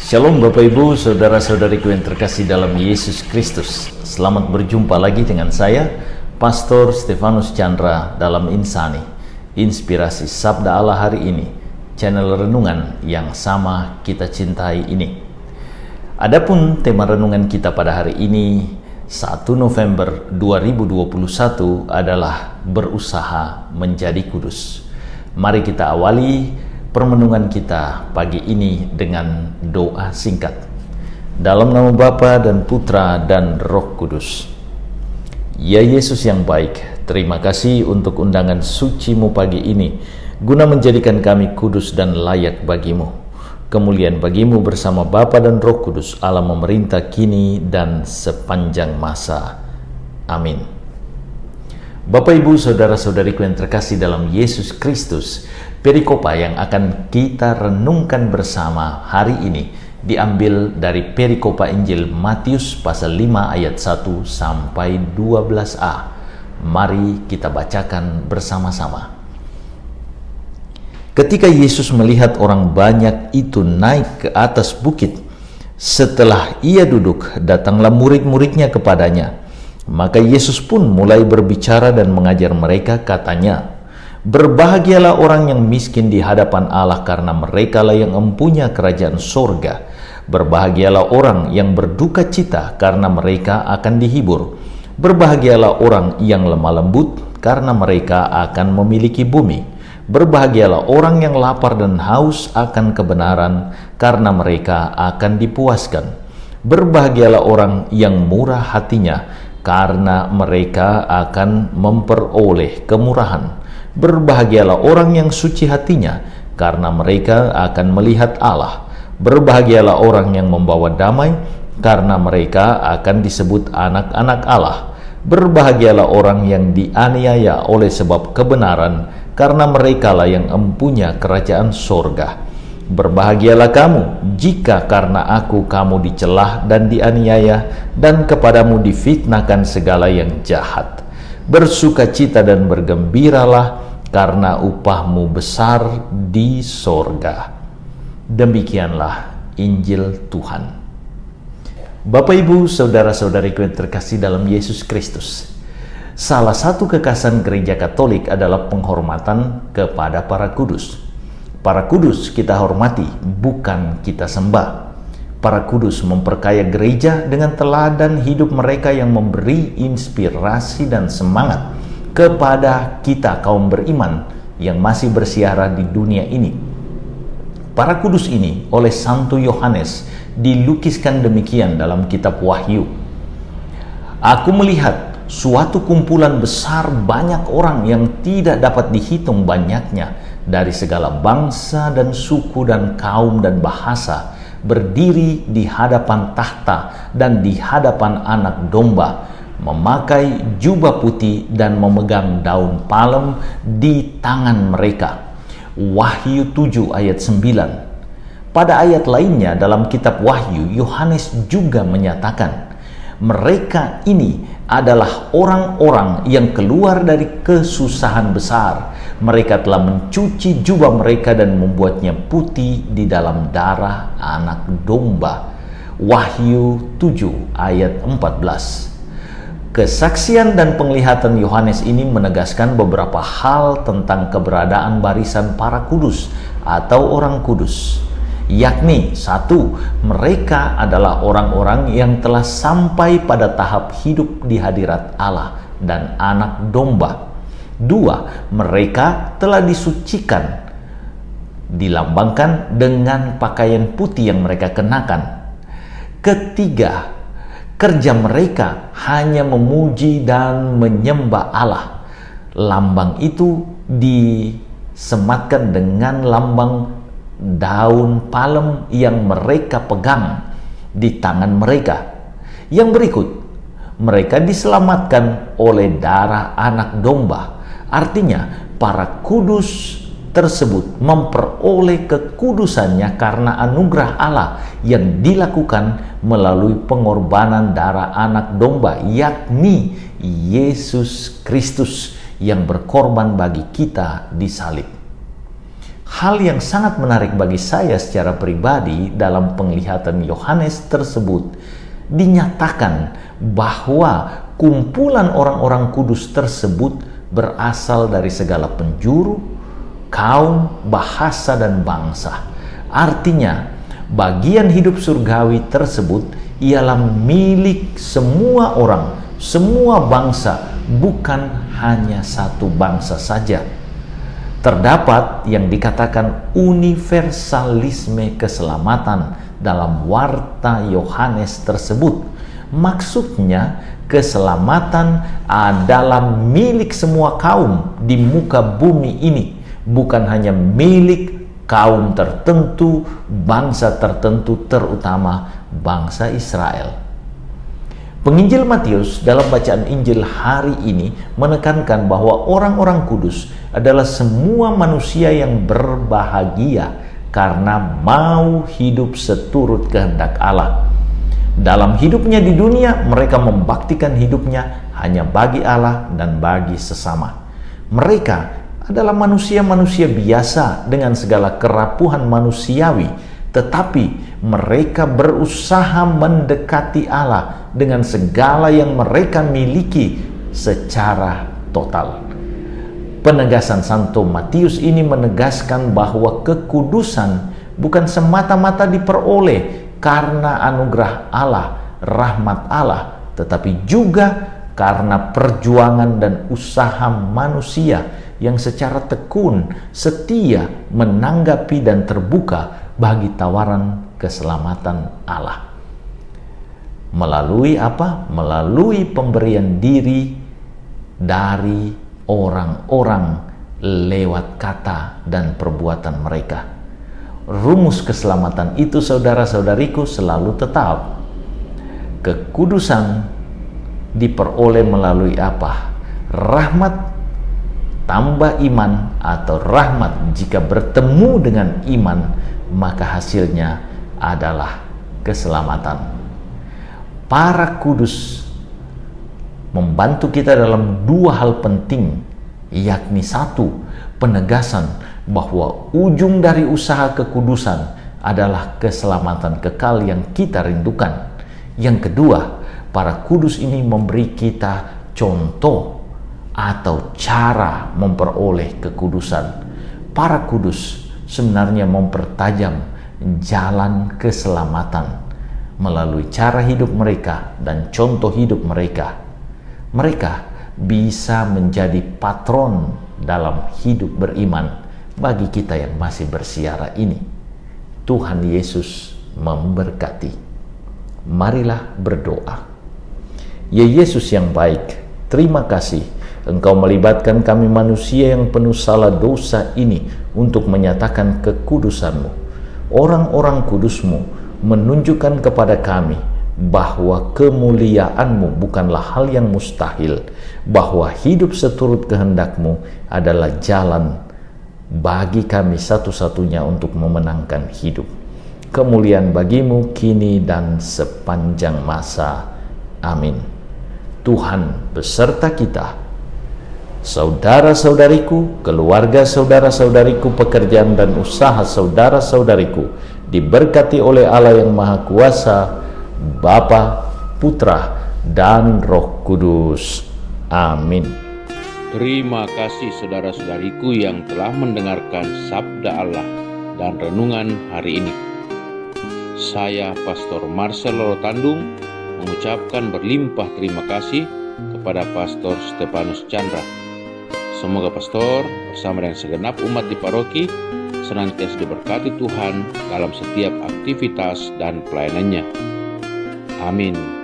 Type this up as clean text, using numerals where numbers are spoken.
Shalom Bapak Ibu, Saudara-saudariku yang terkasih dalam Yesus Kristus. Selamat berjumpa lagi dengan saya, Pastor Stefanus Chandra dalam Insani, Inspirasi Sabda Allah hari ini, channel renungan yang sama kita cintai ini. Adapun tema renungan kita pada hari ini, 1 November 2021 adalah berusaha menjadi kudus. Mari kita awali permenungan kita pagi ini dengan doa singkat. Dalam nama Bapa dan Putra dan Roh Kudus. Ya Yesus yang baik, terima kasih untuk undangan suci-Mu pagi ini, guna menjadikan kami kudus dan layak bagi-Mu. Kemuliaan bagi-Mu bersama Bapa dan Roh Kudus, Allah memerintah kini dan sepanjang masa. Amin. Bapak Ibu, Saudara-saudariku yang terkasih dalam Yesus Kristus, perikopa yang akan kita renungkan bersama hari ini diambil dari perikopa Injil Matius pasal 5 ayat 1 sampai 12a. Mari kita bacakan bersama-sama. Ketika Yesus melihat orang banyak itu naik ke atas bukit, setelah ia duduk, datanglah murid-muridnya kepadanya. Maka Yesus pun mulai berbicara dan mengajar mereka, katanya, "Berbahagialah orang yang miskin di hadapan Allah, karena merekalah yang empunya kerajaan sorga. Berbahagialah orang yang berduka cita, karena mereka akan dihibur. Berbahagialah orang yang lemah lembut, karena mereka akan memiliki bumi. Berbahagialah orang yang lapar dan haus akan kebenaran, karena mereka akan dipuaskan. Berbahagialah orang yang murah hatinya, karena mereka akan memperoleh kemurahan. Berbahagialah orang yang suci hatinya, karena mereka akan melihat Allah. Berbahagialah orang yang membawa damai, karena mereka akan disebut anak-anak Allah. Berbahagialah orang yang dianiaya oleh sebab kebenaran, karena merekalah yang empunya kerajaan sorga. Berbahagialah kamu jika karena aku kamu dicelah dan dianiaya, dan kepadamu difitnahkan segala yang jahat. Bersukacita dan bergembiralah, karena upahmu besar di sorga." Demikianlah Injil Tuhan. Bapak Ibu, Saudara-saudariku yang terkasih dalam Yesus Kristus, salah satu kekhasan gereja Katolik adalah penghormatan kepada para kudus. Para kudus kita hormati, bukan kita sembah. Para kudus memperkaya gereja dengan teladan hidup mereka yang memberi inspirasi dan semangat kepada kita kaum beriman yang masih bersiara di dunia ini. Para kudus ini oleh Santo Yohanes dilukiskan demikian dalam kitab Wahyu. "Aku melihat suatu kumpulan besar banyak orang yang tidak dapat dihitung banyaknya, dari segala bangsa dan suku dan kaum dan bahasa, berdiri di hadapan tahta dan di hadapan Anak Domba, memakai jubah putih dan memegang daun palem di tangan mereka." Wahyu 7 ayat 9. Pada ayat lainnya dalam kitab Wahyu, Yohanes juga menyatakan, mereka ini adalah orang-orang yang keluar dari kesusahan besar. Mereka telah mencuci jubah mereka dan membuatnya putih di dalam darah Anak Domba. Wahyu 7 ayat 14. Kesaksian dan penglihatan Yohanes ini menegaskan beberapa hal tentang keberadaan barisan para kudus atau orang kudus, yakni 1. Mereka adalah orang-orang yang telah sampai pada tahap hidup di hadirat Allah dan Anak Domba. 2. Mereka telah disucikan, dilambangkan dengan pakaian putih yang mereka kenakan. 3. Kerja mereka hanya memuji dan menyembah Allah. Lambang itu disematkan dengan lambang daun palem yang mereka pegang di tangan mereka. Yang berikut, mereka diselamatkan oleh darah Anak Domba. Artinya, para kudus tersebut memperoleh kekudusannya karena anugerah Allah yang dilakukan melalui pengorbanan darah Anak Domba, yakni Yesus Kristus yang berkorban bagi kita di salib. Hal yang sangat menarik bagi saya secara pribadi dalam penglihatan Yohanes tersebut, dinyatakan bahwa kumpulan orang-orang kudus tersebut berasal dari segala penjuru, kaum, bahasa, dan bangsa. Artinya, bagian hidup surgawi tersebut ialah milik semua orang, semua bangsa, bukan hanya satu bangsa saja. Terdapat yang dikatakan universalisme keselamatan dalam warta Yohanes tersebut. Maksudnya, keselamatan adalah milik semua kaum di muka bumi ini, bukan hanya milik kaum tertentu, bangsa tertentu, terutama bangsa Israel. Penginjil Matius dalam bacaan Injil hari ini menekankan bahwa orang-orang kudus adalah semua manusia yang berbahagia karena mau hidup seturut kehendak Allah. Dalam hidupnya di dunia, mereka membaktikan hidupnya hanya bagi Allah dan bagi sesama. Mereka adalah manusia-manusia biasa dengan segala kerapuhan manusiawi, tetapi mereka berusaha mendekati Allah dengan segala yang mereka miliki secara total. Penegasan Santo Matius ini menegaskan bahwa kekudusan bukan semata-mata diperoleh karena anugerah Allah, rahmat Allah, tetapi juga karena perjuangan dan usaha manusia yang secara tekun, setia menanggapi dan terbuka bagi tawaran keselamatan Allah. Melalui apa? Melalui pemberian diri dari orang-orang lewat kata dan perbuatan mereka. Rumus keselamatan itu, saudara-saudariku, selalu tetap. Kekudusan diperoleh melalui apa? Rahmat tambah iman, atau rahmat jika bertemu dengan iman, maka hasilnya adalah keselamatan. Para kudus membantu kita dalam dua hal penting, yakni satu, penegasan bahwa ujung dari usaha kekudusan adalah keselamatan kekal yang kita rindukan. Yang kedua, para kudus ini memberi kita contoh atau cara memperoleh kekudusan. Para kudus sebenarnya mempertajam jalan keselamatan melalui cara hidup mereka dan contoh hidup mereka. Mereka bisa menjadi patron dalam hidup beriman bagi kita yang masih bersiara ini. Tuhan Yesus memberkati. Marilah berdoa. Ya Yesus yang baik, terima kasih Engkau melibatkan kami manusia yang penuh salah dosa ini untuk menyatakan kekudusan-Mu. Orang-orang kudus-Mu menunjukkan kepada kami bahwa kemuliaan-Mu bukanlah hal yang mustahil, bahwa hidup seturut kehendak-Mu adalah jalan bagi kami satu-satunya untuk memenangkan hidup. Kemuliaan bagi-Mu kini dan sepanjang masa. Amin. Tuhan beserta kita, saudara-saudariku, keluarga saudara-saudariku, pekerjaan dan usaha saudara-saudariku diberkati oleh Allah yang Maha Kuasa, Bapa, Putra, dan Roh Kudus. Amin. Terima kasih saudara-saudariku yang telah mendengarkan Sabda Allah dan renungan hari ini. Saya Pastor Marcelo Rotandung mengucapkan berlimpah terima kasih kepada Pastor Stefanus Chandra. Semoga Pastor bersama dengan segenap umat di paroki senantiasa diberkati Tuhan dalam setiap aktivitas dan pelayanannya. Amin.